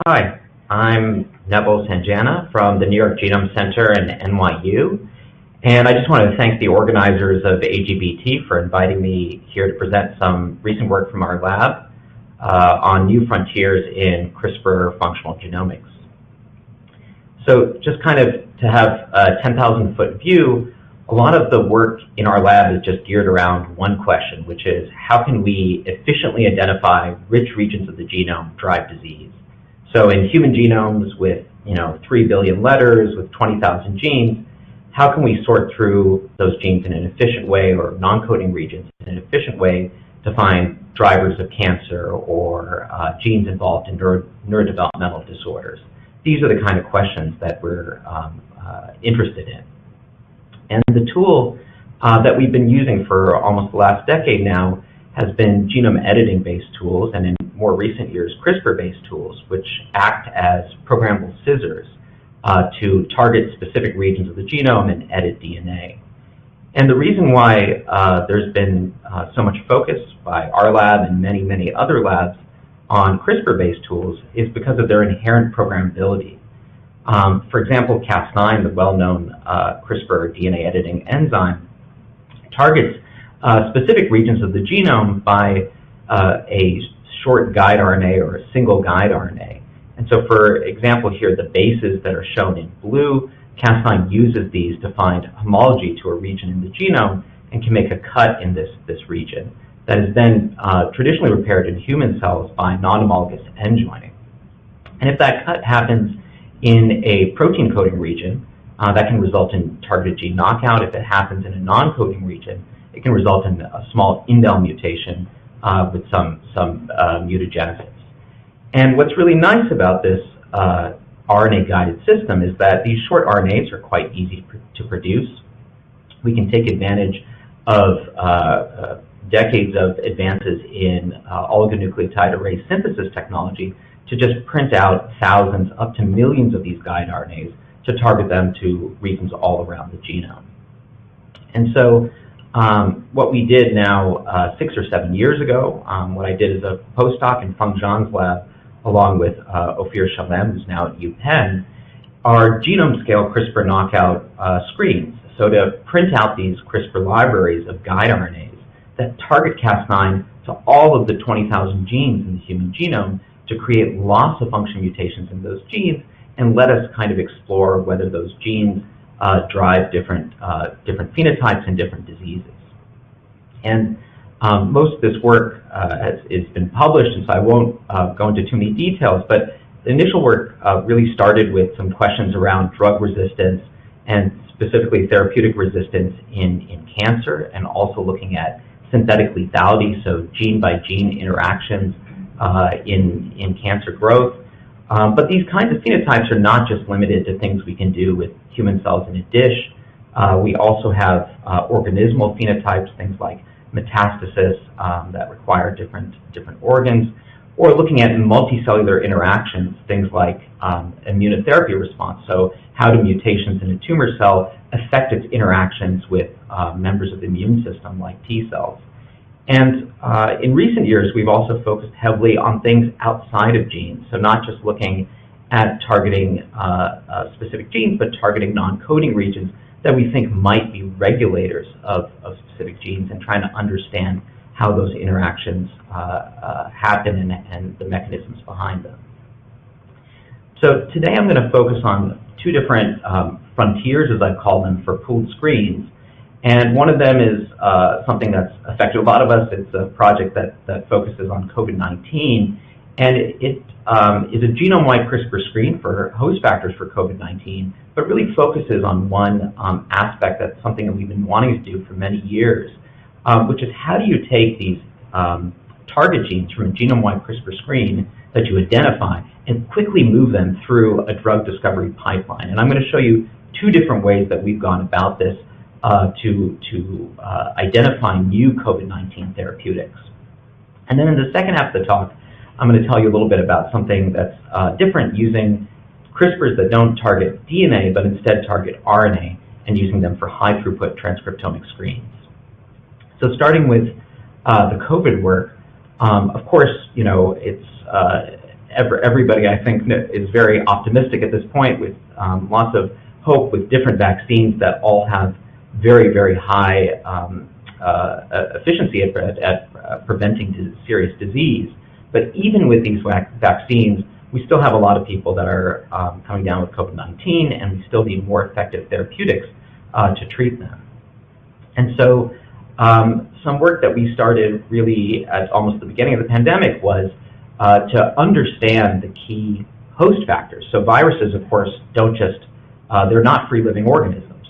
Hi, I'm Neville Sanjana from the New York Genome Center and NYU, and I just want to thank the organizers of AGBT for inviting me here to present some recent work from our lab on new frontiers in CRISPR functional genomics. So just kind of to have a 10,000-foot view, a lot of the work in our lab is just geared around one question, which is how can we efficiently identify which regions of the genome drive disease? So in human genomes with 3 billion letters, with 20,000 genes, how can we sort through those genes in an efficient way, or non-coding regions in an efficient way, to find drivers of cancer or genes involved in neurodevelopmental disorders? These are the kind of questions that we're interested in. And the tool that we've been using for almost the last decade now has been genome editing-based tools, and in more recent years, CRISPR-based tools, which act as programmable scissors to target specific regions of the genome and edit DNA. And the reason why there's been so much focus by our lab and many, many other labs on CRISPR-based tools is because of their inherent programmability. For example, Cas9, the well-known CRISPR DNA editing enzyme, targets specific regions of the genome by a short guide RNA or a single guide RNA. And so, for example, here, the bases that are shown in blue, Cas9 uses these to find homology to a region in the genome and can make a cut in this region that is then traditionally repaired in human cells by non-homologous end joining. And if that cut happens in a protein coding region, that can result in targeted gene knockout. If it happens in a non-coding region, it can result in a small indel mutation with some mutagenesis. And what's really nice about this RNA-guided system is that these short RNAs are quite easy to produce. We can take advantage of decades of advances in oligonucleotide array synthesis technology to just print out thousands, up to millions of these guide RNAs to target them to regions all around the genome. And so what we did now 6 or 7 years ago, what I did as a postdoc in Feng Zhang's lab, along with Ophir Shalem, who's now at UPenn, are genome-scale CRISPR knockout screens. So to print out these CRISPR libraries of guide RNAs that target Cas9 to all of the 20,000 genes in the human genome to create loss-of-function mutations in those genes and let us kind of explore whether those genes drive different phenotypes and different diseases. And most of this work has been published, and so I won't go into too many details, but the initial work really started with some questions around drug resistance and specifically therapeutic resistance in cancer, and also looking at synthetic lethality, so gene-by-gene interactions in cancer growth. But these kinds of phenotypes are not just limited to things we can do with human cells in a dish. We also have organismal phenotypes, things like metastasis that require different organs, or looking at multicellular interactions, things like immunotherapy response. So how do mutations in a tumor cell affect its interactions with members of the immune system, like T cells? And in recent years, we've also focused heavily on things outside of genes, so not just looking at targeting specific genes, but targeting non-coding regions that we think might be regulators of specific genes, and trying to understand how those interactions happen and the mechanisms behind them. So today I'm going to focus on two different frontiers, as I call them, for pooled screens. And one of them is something that's affected a lot of us. It's a project that focuses on COVID-19, and it is a genome-wide CRISPR screen for host factors for COVID-19, but really focuses on one aspect that's something that we've been wanting to do for many years, which is how do you take these target genes from a genome-wide CRISPR screen that you identify and quickly move them through a drug discovery pipeline. And I'm going to show you two different ways that we've gone about this to identify new COVID-19 therapeutics. And then in the second half of the talk, I'm going to tell you a little bit about something that's different, using CRISPRs that don't target DNA, but instead target RNA, and using them for high-throughput transcriptomic screens. So starting with the COVID work, of course, it's everybody, I think, is very optimistic at this point with lots of hope with different vaccines that all have very, very high efficiency at preventing serious disease. But even with these vaccines, we still have a lot of people that are coming down with COVID-19, and we still need more effective therapeutics to treat them. And so some work that we started really at almost the beginning of the pandemic was to understand the key host factors. So viruses, of course, don't just, they're not free-living organisms.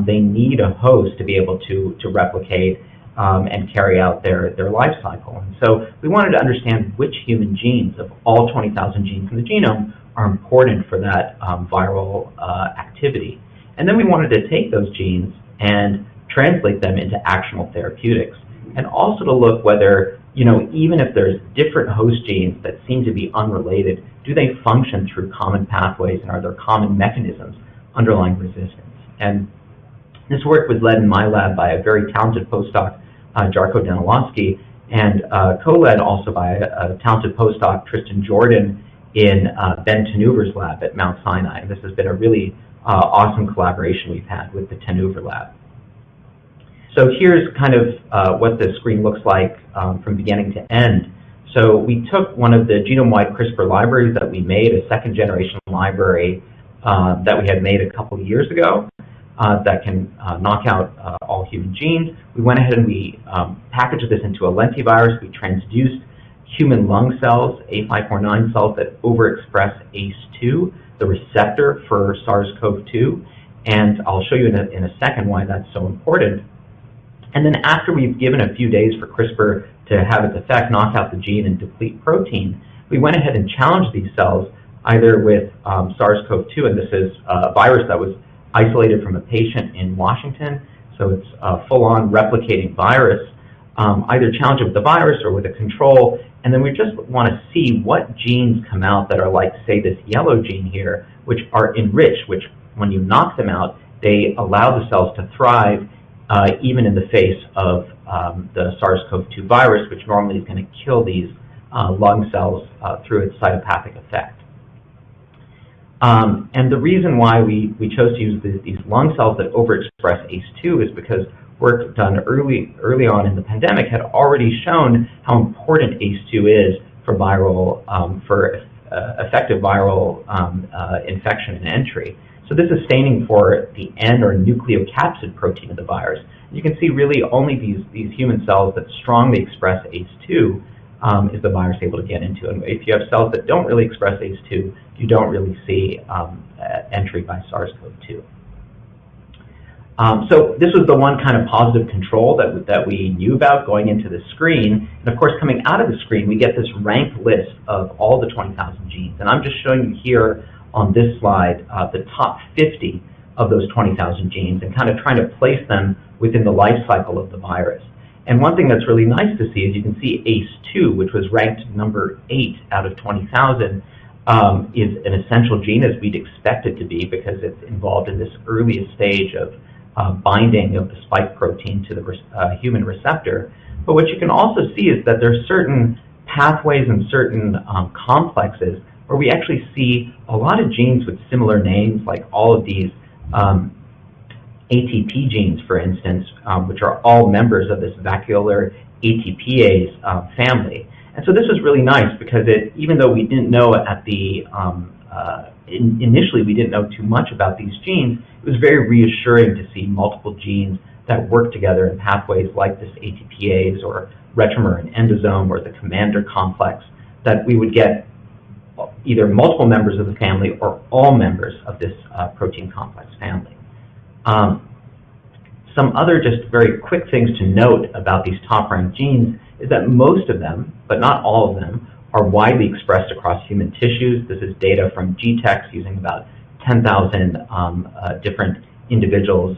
They need a host to be able to replicate and carry out their life cycle. And so we wanted to understand which human genes of all 20,000 genes in the genome are important for that viral activity. And then we wanted to take those genes and translate them into actionable therapeutics, and also to look whether, even if there's different host genes that seem to be unrelated, do they function through common pathways, and are there common mechanisms underlying resistance? And this work was led in my lab by a very talented postdoc, Jarko Danilowski, and co-led also by a talented postdoc, Tristan Jordan, in Ben Tenuver's lab at Mount Sinai. And this has been a really awesome collaboration we've had with the Tenuver lab. So here's kind of what the screen looks like from beginning to end. So we took one of the genome-wide CRISPR libraries that we made, a second-generation library that we had made a couple of years ago that can knock out all human genes. We went ahead and we packaged this into a lentivirus. We transduced human lung cells, A549 cells that overexpress ACE2, the receptor for SARS-CoV-2, and I'll show you in a second why that's so important. And then after we've given a few days for CRISPR to have its effect, knock out the gene and deplete protein, we went ahead and challenged these cells either with SARS-CoV-2, and this is a virus that was isolated from a patient in Washington, so it's a full-on replicating virus, either challenge it with the virus or with a control, and then we just want to see what genes come out that are like, say, this yellow gene here, which are enriched, which when you knock them out, they allow the cells to thrive even in the face of the SARS-CoV-2 virus, which normally is going to kill these lung cells through its cytopathic effect. And the reason why we chose to use these lung cells that overexpress ACE2 is because work done early on in the pandemic had already shown how important ACE2 is for viral, effective viral infection and entry. So this is staining for the N or nucleocapsid protein of the virus. You can see really only these human cells that strongly express ACE2 is the virus able to get into. And if you have cells that don't really express ACE2, you don't really see entry by SARS-CoV-2. So this was the one kind of positive control that we knew about going into the screen. And of course, coming out of the screen, we get this ranked list of all the 20,000 genes. And I'm just showing you here on this slide the top 50 of those 20,000 genes and kind of trying to place them within the life cycle of the virus. And one thing that's really nice to see is you can see ACE2, which was ranked number 8 out of 20,000, is an essential gene as we'd expect it to be because it's involved in this earliest stage of binding of the spike protein to the human receptor. But what you can also see is that there's certain pathways and certain complexes where we actually see a lot of genes with similar names, like all of these ATP genes, for instance, which are all members of this vacuolar ATPase family. And so this was really nice because even though we didn't know at the initially we didn't know too much about these genes, it was very reassuring to see multiple genes that work together in pathways like this ATPase or retromer and endosome or the commander complex, that we would get either multiple members of the family or all members of this protein complex family. Some other just very quick things to note about these top-ranked genes is that most of them, but not all of them, are widely expressed across human tissues. This is data from GTEx using about 10,000 different individuals'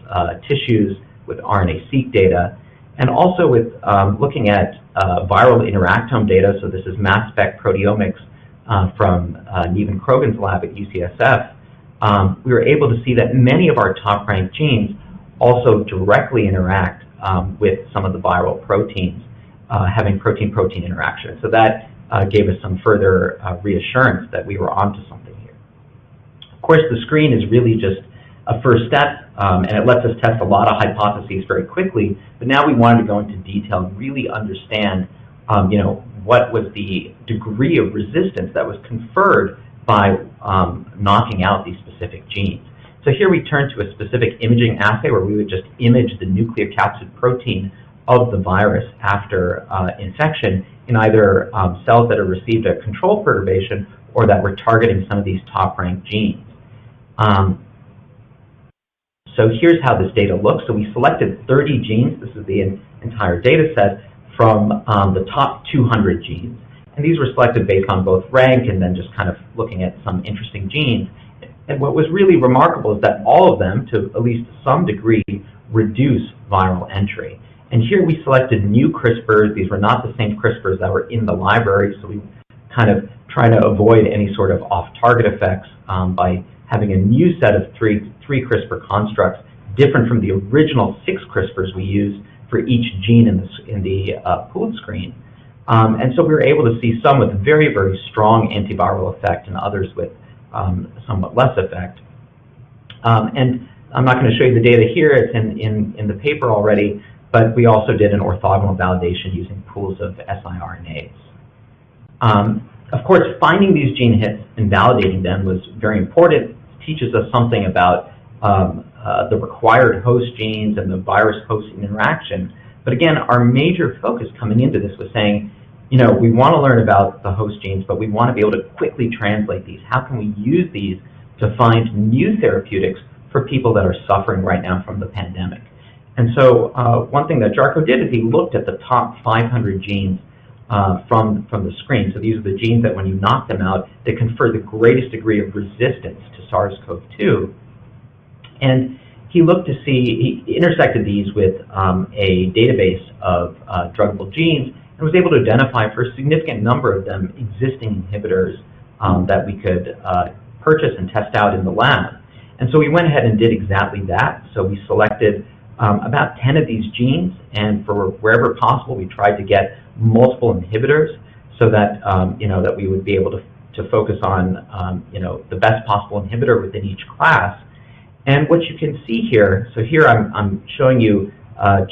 tissues with RNA-seq data, and also with looking at viral interactome data. So this is mass spec proteomics from Neville Krogan's lab at UCSF. We were able to see that many of our top-ranked genes also directly interact with some of the viral proteins, having protein-protein interaction. So that gave us some further reassurance that we were onto something here. Of course, the screen is really just a first step, and it lets us test a lot of hypotheses very quickly, but now we wanted to go into detail and really understand what was the degree of resistance that was conferred by knocking out these specific genes. So here we turn to a specific imaging assay where we would just image the nucleocapsid protein of the virus after infection in either cells that have received a control perturbation or that were targeting some of these top-ranked genes. So here's how this data looks. So we selected 30 genes. This is the entire data set from the top 200 genes. And these were selected based on both rank and then just kind of looking at some interesting genes. And what was really remarkable is that all of them, to at least some degree, reduce viral entry. And here we selected new CRISPRs. These were not the same CRISPRs that were in the library, so we kind of try to avoid any sort of off-target effects by having a new set of three CRISPR constructs, different from the original 6 CRISPRs we used for each gene in the pooled screen. And so we were able to see some with very, very strong antiviral effect and others with somewhat less effect. And I'm not going to show you the data here. It's in the paper already, but we also did an orthogonal validation using pools of siRNAs. Of course, finding these gene hits and validating them was very important. It teaches us something about the required host genes and the virus-host interaction. But again, our major focus coming into this was saying, we want to learn about the host genes, but we want to be able to quickly translate these. How can we use these to find new therapeutics for people that are suffering right now from the pandemic? And so one thing that Jarko did is he looked at the top 500 genes from the screen. So these are the genes that when you knock them out, they confer the greatest degree of resistance to SARS-CoV-2. And he looked to see, he intersected these with a database of druggable genes and was able to identify for a significant number of them existing inhibitors that we could purchase and test out in the lab. And so we went ahead and did exactly that. So we selected about 10 of these genes, and for wherever possible, we tried to get multiple inhibitors so that that we would be able to focus on the best possible inhibitor within each class. And what you can see here, so here I'm showing you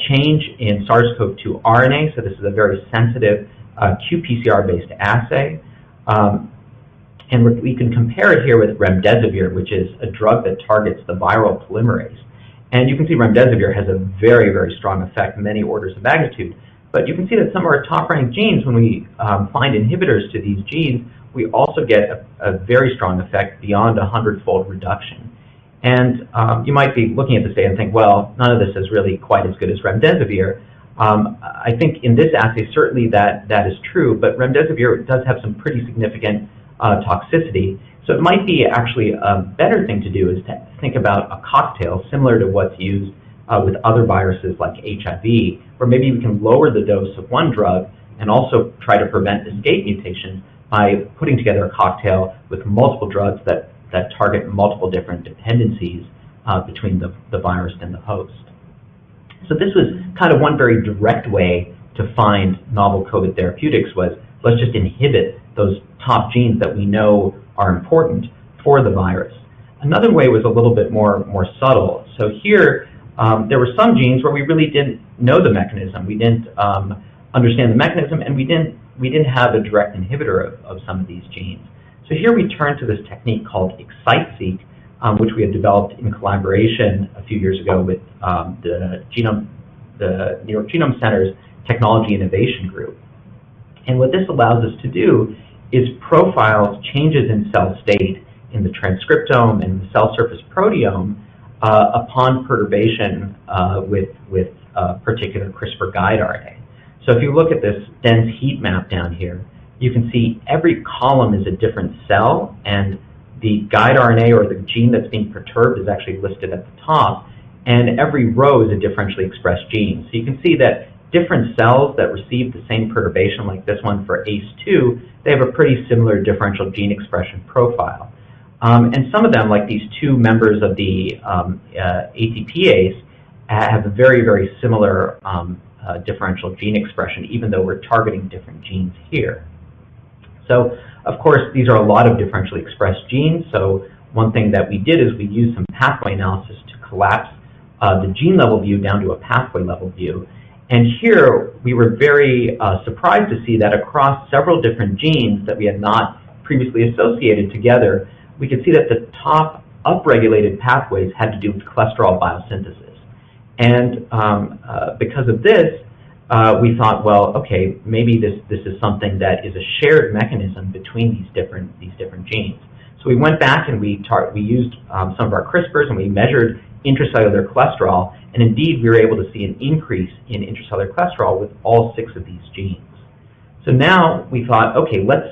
change in SARS-CoV-2 RNA. So this is a very sensitive qPCR-based assay. And we can compare it here with remdesivir, which is a drug that targets the viral polymerase. And you can see remdesivir has a very, very strong effect, many orders of magnitude. But you can see that some of our top-ranked genes, when we find inhibitors to these genes, we also get a very strong effect beyond 100-fold reduction. And you might be looking at this data and think, well, none of this is really quite as good as remdesivir. I think in this assay, certainly that is true, but remdesivir does have some pretty significant toxicity. So it might be actually a better thing to do is to think about a cocktail similar to what's used with other viruses like HIV, where maybe we can lower the dose of one drug and also try to prevent escape mutations by putting together a cocktail with multiple drugs that target multiple different dependencies between the virus and the host. So this was kind of one very direct way to find novel COVID therapeutics was let's just inhibit those top genes that we know are important for the virus. Another way was a little bit more subtle. So here, there were some genes where we really didn't know the mechanism. We didn't understand the mechanism, and we didn't have a direct inhibitor of some of these genes. So here we turn to this technique called Excite-seq, which we had developed in collaboration a few years ago with the New York Genome Center's Technology Innovation Group. And what this allows us to do is profiles changes in cell state in the transcriptome and the cell surface proteome upon perturbation with a particular CRISPR guide RNA. So if you look at this dense heat map down here, you can see every column is a different cell, and the guide RNA or the gene that's being perturbed is actually listed at the top, and every row is a differentially expressed gene. So you can see that different cells that receive the same perturbation, like this one for ACE2, they have a pretty similar differential gene expression profile. And some of them, like these two members of the ATPase, have a very, very similar differential gene expression, even though we're targeting different genes here. So, of course, these are a lot of differentially expressed genes. So one thing that we did is we used some pathway analysis to collapse the gene level view down to a pathway level view. And here we were very surprised to see that across several different genes that we had not previously associated together, we could see that the top upregulated pathways had to do with cholesterol biosynthesis. And because of this, we thought, well, okay, maybe this is something that is a shared mechanism between these different genes. So we went back and we used some of our CRISPRs and we measured intracellular cholesterol, and indeed we were able to see an increase in intracellular cholesterol with all 6 of these genes. So now we thought, okay, let's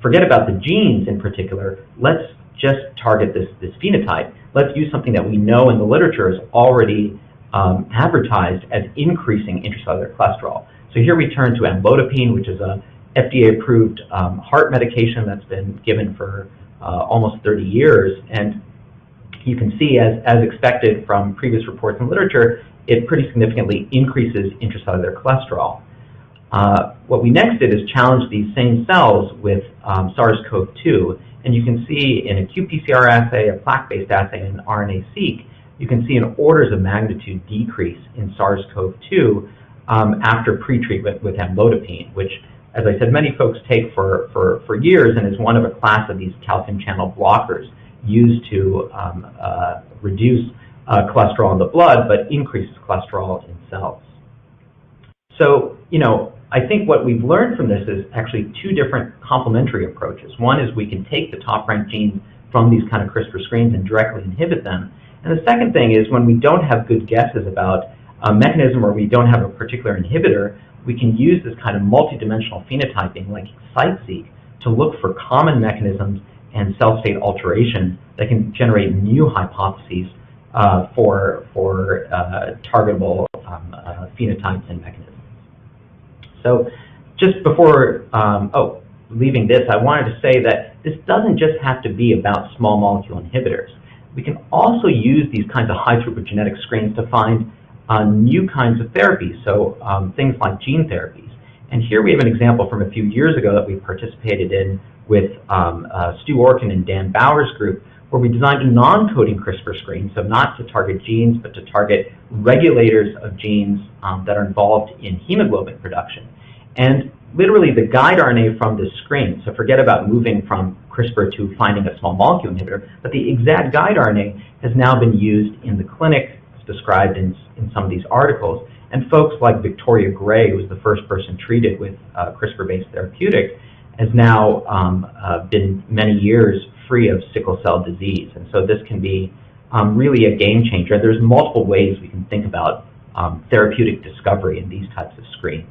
forget about the genes in particular, let's just target this phenotype. Let's use something that we know in the literature is already advertised as increasing intracellular cholesterol. So here we turn to amlodipine, which is a FDA-approved heart medication that's been given for almost 30 years. And you can see, as expected from previous reports in literature, it pretty significantly increases intracellular cholesterol. What we next did is challenge these same cells with SARS-CoV-2. And you can see in a qPCR assay, a plaque-based assay, and an RNA-seq, you can see an orders of magnitude decrease in SARS-CoV-2 after pretreatment with amlodipine, which, as I said, many folks take for years and is one of a class of these calcium channel blockers used to reduce cholesterol in the blood, but increases cholesterol in cells. So, I think what we've learned from this is actually 2 different complementary approaches. One is we can take the top-ranked genes from these kind of CRISPR screens and directly inhibit them. And the second thing is when we don't have good guesses about a mechanism or we don't have a particular inhibitor, we can use this kind of multidimensional phenotyping like CytSeq to look for common mechanisms and cell state alteration that can generate new hypotheses for targetable phenotypes and mechanisms. So just before leaving this, I wanted to say that this doesn't just have to be about small molecule inhibitors. We can also use these kinds of high throughput genetic screens to find new kinds of therapies, so things like gene therapies. And here we have an example from a few years ago that we participated in with Stu Orkin and Dan Bauer's group, where we designed a non-coding CRISPR screen, so not to target genes, but to target regulators of genes that are involved in hemoglobin production. And literally the guide RNA from this screen, so forget about moving from CRISPR to finding a small molecule inhibitor, but the exact guide RNA has now been used in the clinic. It's described in some of these articles. And folks like Victoria Gray, who was the first person treated with CRISPR-based therapeutic, has now been many years free of sickle cell disease. And so this can be really a game changer. There's multiple ways we can think about therapeutic discovery in these types of screens.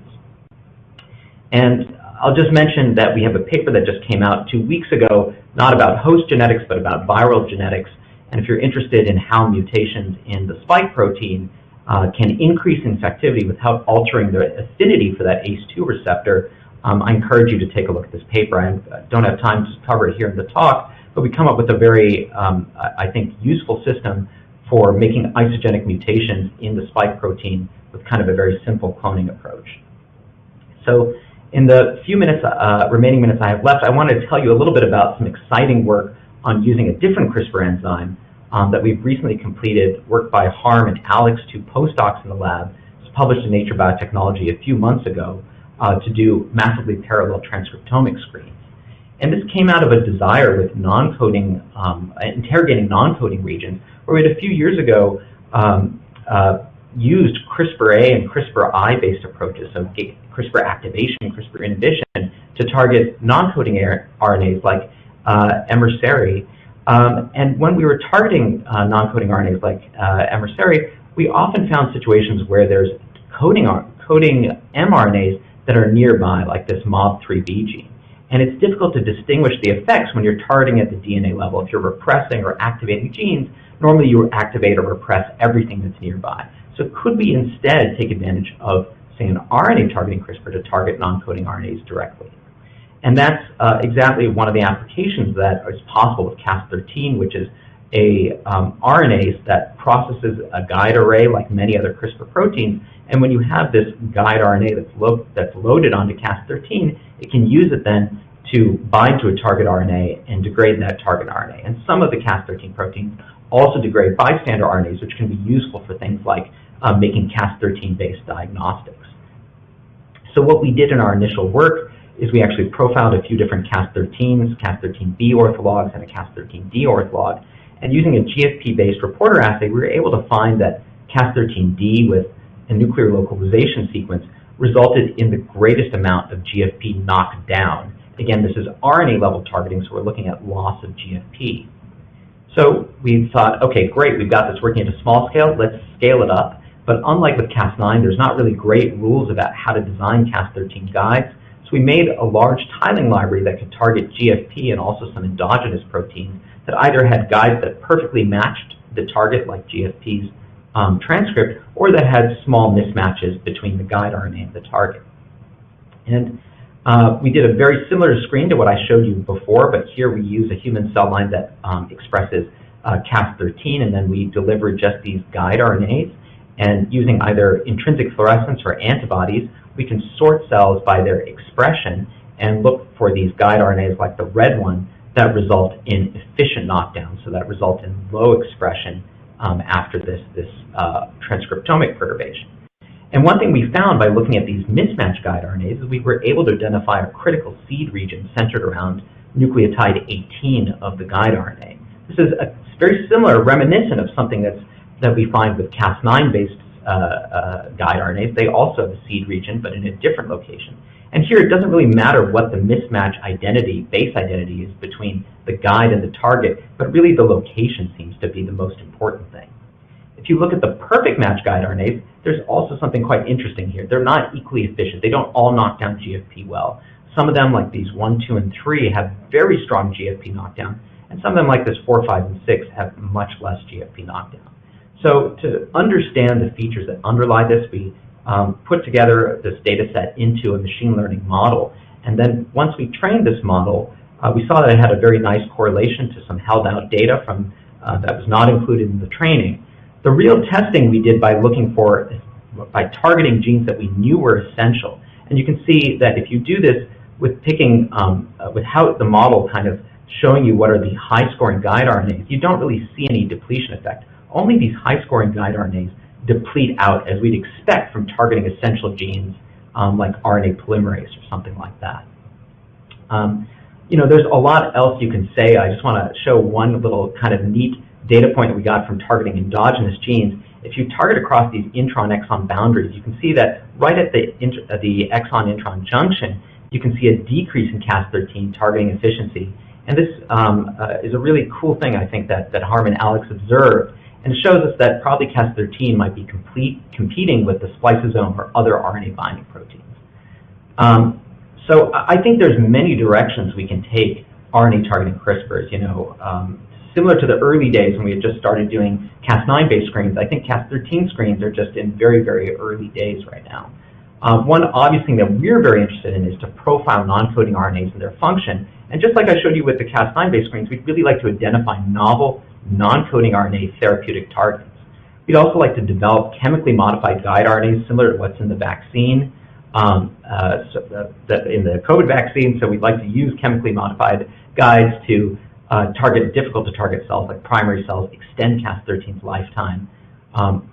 And I'll just mention that we have a paper that just came out 2 weeks ago, not about host genetics, but about viral genetics. And if you're interested in how mutations in the spike protein can increase infectivity without altering the affinity for that ACE2 receptor, I encourage you to take a look at this paper. I don't have time to cover it here in the talk, but we come up with a very, I think, useful system for making isogenic mutations in the spike protein with kind of a very simple cloning approach. So in the few minutes, remaining minutes I have left, I wanted to tell you a little bit about some exciting work on using a different CRISPR enzyme that we've recently completed, work by Harm and Alex, 2 postdocs in the lab. It was published in Nature Biotechnology a few months ago to do massively parallel transcriptomic screens. And this came out of a desire with non-coding, interrogating non-coding regions, where we had a few years ago used CRISPR-A and CRISPR-I based approaches, so CRISPR activation, CRISPR inhibition, to target non-coding RNAs like MRSA. And when we were targeting non-coding RNAs like MRSA, we often found situations where there's coding mRNAs that are nearby, like this MOB3B gene. And it's difficult to distinguish the effects when you're targeting at the DNA level. If you're repressing or activating genes, normally you activate or repress everything that's nearby. So could we instead take advantage of, say, an RNA targeting CRISPR to target non-coding RNAs directly? And that's exactly one of the applications that is possible with Cas13, which is a RNase that processes a guide array like many other CRISPR proteins. And when you have this guide RNA that's loaded onto Cas13, it can use it then to bind to a target RNA and degrade that target RNA. And some of the Cas13 proteins also degrade bystander RNAs, which can be useful for things like making Cas13-based diagnostics. So what we did in our initial work is we actually profiled a few different Cas13s, Cas13b orthologs, and a Cas13d ortholog. And using a GFP-based reporter assay, we were able to find that Cas13d with a nuclear localization sequence resulted in the greatest amount of GFP knockdown. Again, this is RNA-level targeting, so we're looking at loss of GFP. So we thought, okay, great, we've got this working at a small scale, let's scale it up. But unlike with Cas9, there's not really great rules about how to design Cas13 guides. So we made a large tiling library that could target GFP and also some endogenous proteins that either had guides that perfectly matched the target, like GFP's transcript, or that had small mismatches between the guide RNA and the target. And we did a very similar screen to what I showed you before, but here we use a human cell line that expresses Cas13, and then we deliver just these guide RNAs. And using either intrinsic fluorescence or antibodies, we can sort cells by their expression and look for these guide RNAs like the red one that result in efficient knockdown, so that result in low expression after this transcriptomic perturbation. And one thing we found by looking at these mismatched guide RNAs is we were able to identify a critical seed region centered around nucleotide 18 of the guide RNA. This is very similar, reminiscent of something that we find with Cas9-based guide RNAs. They also have a seed region, but in a different location. And here it doesn't really matter what the mismatch identity, base identity is between the guide and the target, but really the location seems to be the most important thing. If you look at the perfect match guide RNAs, there's also something quite interesting here. They're not equally efficient. They don't all knock down GFP well. Some of them, like these 1, 2, and 3, have very strong GFP knockdown, and some of them, like this 4, 5, and 6, have much less GFP knockdown. So to understand the features that underlie this, we put together this data set into a machine learning model. And then once we trained this model, we saw that it had a very nice correlation to some held out data from that was not included in the training. The real testing we did by targeting genes that we knew were essential. And you can see that if you do this with picking, with how the model kind of showing you what are the high scoring guide RNAs, you don't really see any depletion effect. Only these high-scoring guide RNAs deplete out as we'd expect from targeting essential genes like RNA polymerase or something like that. You know, there's a lot else you can say. I just want to show one little kind of neat data point that we got from targeting endogenous genes. If you target across these intron-exon boundaries, you can see that right at the exon-intron junction, you can see a decrease in Cas13 targeting efficiency. And this is a really cool thing, I think, that Harm and Alex observed. And it shows us that probably Cas13 might be competing with the spliceosome or other RNA binding proteins. So I think there's many directions we can take RNA targeting CRISPRs. You know, similar to the early days when we had just started doing Cas9-based screens, I think Cas13 screens are just in very, very early days right now. One obvious thing that we're very interested in is to profile non-coding RNAs and their function. And just like I showed you with the Cas9-based screens, we'd really like to identify novel non-coding RNA therapeutic targets. We'd also like to develop chemically modified guide RNAs similar to what's in the vaccine, in the COVID vaccine. So we'd like to use chemically modified guides to target difficult to target cells like primary cells, extend Cas13's lifetime.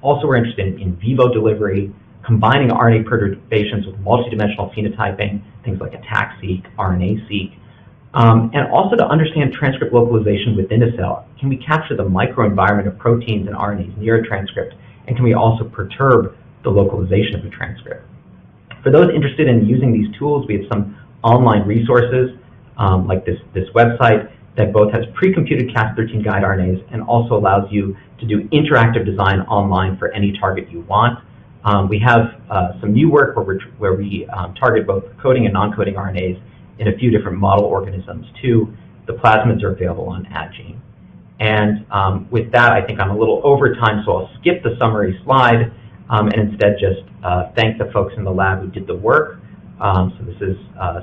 Also, we're interested in vivo delivery, combining RNA perturbations with multidimensional phenotyping, things like ATAC-seq, RNA-seq. And also to understand transcript localization within a cell. Can we capture the microenvironment of proteins and RNAs near a transcript? And can we also perturb the localization of the transcript? For those interested in using these tools, we have some online resources like this website that both has pre-computed Cas13 guide RNAs and also allows you to do interactive design online for any target you want. We have some new work where we target both coding and non-coding RNAs in a few different model organisms too. The plasmids are available on AdGene. And with that, I think I'm a little over time, so I'll skip the summary slide and instead just thank the folks in the lab who did the work. So this is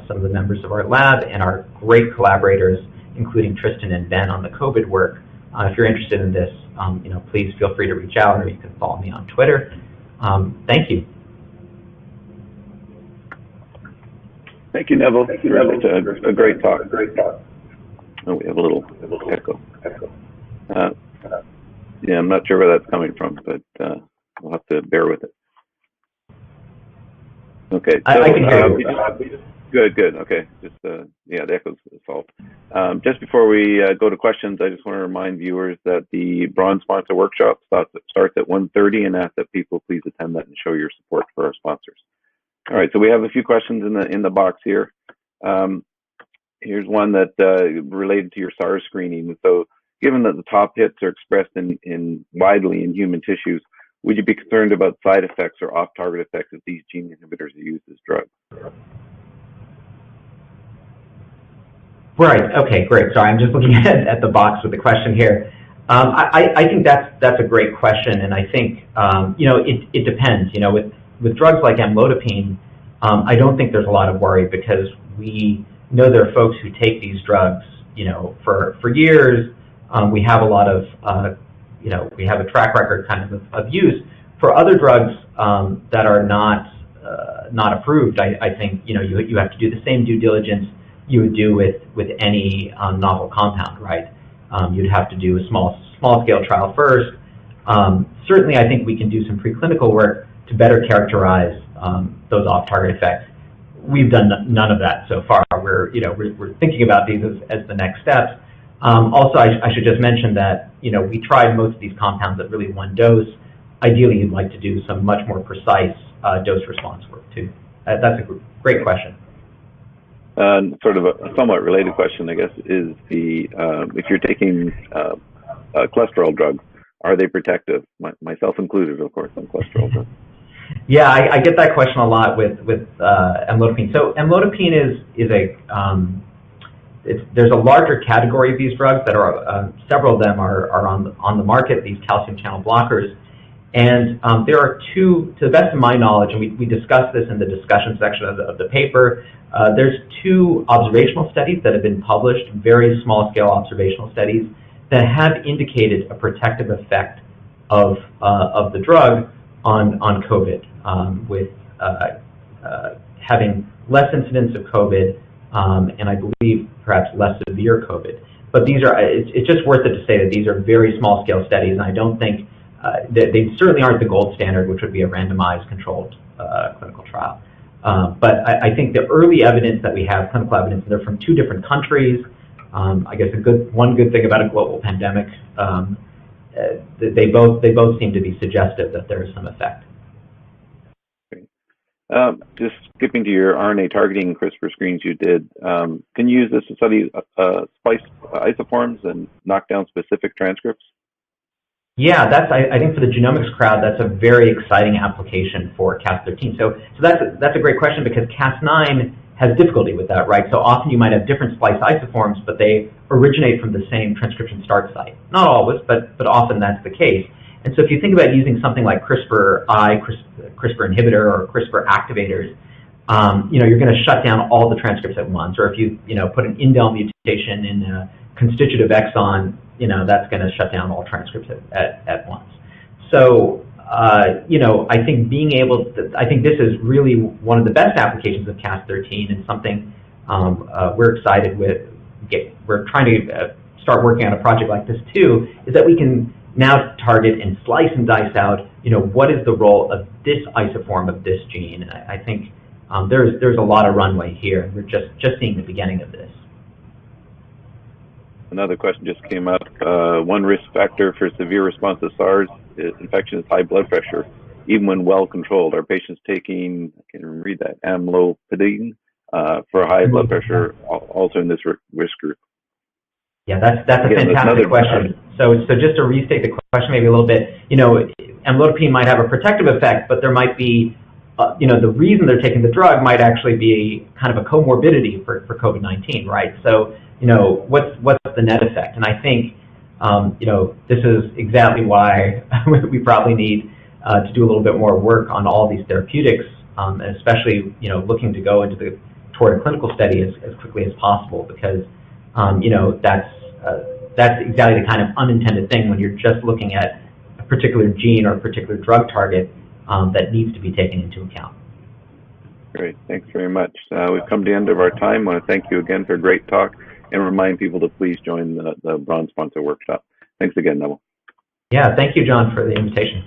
some of the members of our lab and our great collaborators, including Tristan and Ben on the COVID work. If you're interested in this, you know, please feel free to reach out, or you can follow me on Twitter. Thank you. Thank you, Neville. A great talk. Oh, we have a little echo. Yeah, I'm not sure where that's coming from, but we'll have to bear with it. Okay. So, I can hear you. Good. Okay. Just yeah, the echo's solved. Just before we go to questions, I just want to remind viewers that the Bronze Sponsor Workshop starts at 1:30, and ask that people please attend that and show your support for our sponsors. All right. So we have a few questions in the box here. Here's one that related to your SARS screening. So, given that the top hits are expressed widely in human tissues, would you be concerned about side effects or off-target effects if these gene inhibitors are used as drugs? Right. Okay. Great. Sorry, I'm just looking at the box with the question here. I think that's a great question, and I think it depends. With drugs like amlodipine, I don't think there's a lot of worry because we know there are folks who take these drugs, for years. We have a lot of, we have a track record kind of use. For other drugs that are not approved, I think you have to do the same due diligence you would do with any novel compound, right? You'd have to do a small scale trial first. Certainly, I think we can do some preclinical work to better characterize those off-target effects. We've done none of that so far. We're thinking about these as the next steps. Also, I should just mention that we tried most of these compounds at really one dose. Ideally, you'd like to do some much more precise dose response work too. That's a great question. Sort of a somewhat related question, I guess, is if you're taking cholesterol drugs, are they protective? Myself included, of course, on cholesterol drugs. Yeah, I get that question a lot with amlodipine. So amlodipine is there's a larger category of these drugs that are several of them are on the market. These calcium channel blockers, and there are two, to the best of my knowledge, and we discussed this in the discussion section of the paper. There's two observational studies that have been published, very small scale observational studies that have indicated a protective effect of the drug on COVID, with having less incidence of COVID, and I believe perhaps less severe COVID. But these are, it's just worth it to say that these are very small scale studies, and I don't think they certainly aren't the gold standard, which would be a randomized controlled clinical trial. But I think the early evidence that we have, clinical evidence, they're from two different countries. I guess one good thing about a global pandemic, they both seem to be suggestive that there is some effect. Just skipping to your RNA targeting CRISPR screens you did, can you use this to study splice isoforms and knock down specific transcripts? Yeah, I think for the genomics crowd, that's a very exciting application for Cas13. So that's a great question because Cas9 has difficulty with that, right? So often you might have different splice isoforms, but they originate from the same transcription start site. Not always, but often that's the case. And so if you think about using something like CRISPR inhibitor or CRISPR activators, you're going to shut down all the transcripts at once. Or if you put an indel mutation in a constitutive exon, that's going to shut down all transcripts at once. So I think being able to, I think this is really one of the best applications of Cas13 and something we're excited with. We're trying to start working on a project like this too, is that we can now target and slice and dice out, what is the role of this isoform of this gene. And I think there's a lot of runway here. We're just seeing the beginning of this. Another question just came up. One risk factor for severe response to SARS infection is high blood pressure, even when well controlled. Are patients taking, I can't even read that, amlodipine for high blood pressure also in this risk group? Yeah, that's a fantastic question. So just to restate the question maybe a little bit, amlodipine might have a protective effect, but there might be, the reason they're taking the drug might actually be kind of a comorbidity for COVID-19, right? So, what's the net effect? And I think, this is exactly why we probably need to do a little bit more work on all these therapeutics, especially, looking to go toward a clinical study as quickly as possible, because, that's exactly the kind of unintended thing when you're just looking at a particular gene or a particular drug target that needs to be taken into account. Great. Thanks very much. We've come to the end of our time. I want to thank you again for a great talk and remind people to please join the Bronze Sponsor Workshop. Thanks again, Neville. Yeah, thank you, John, for the invitation.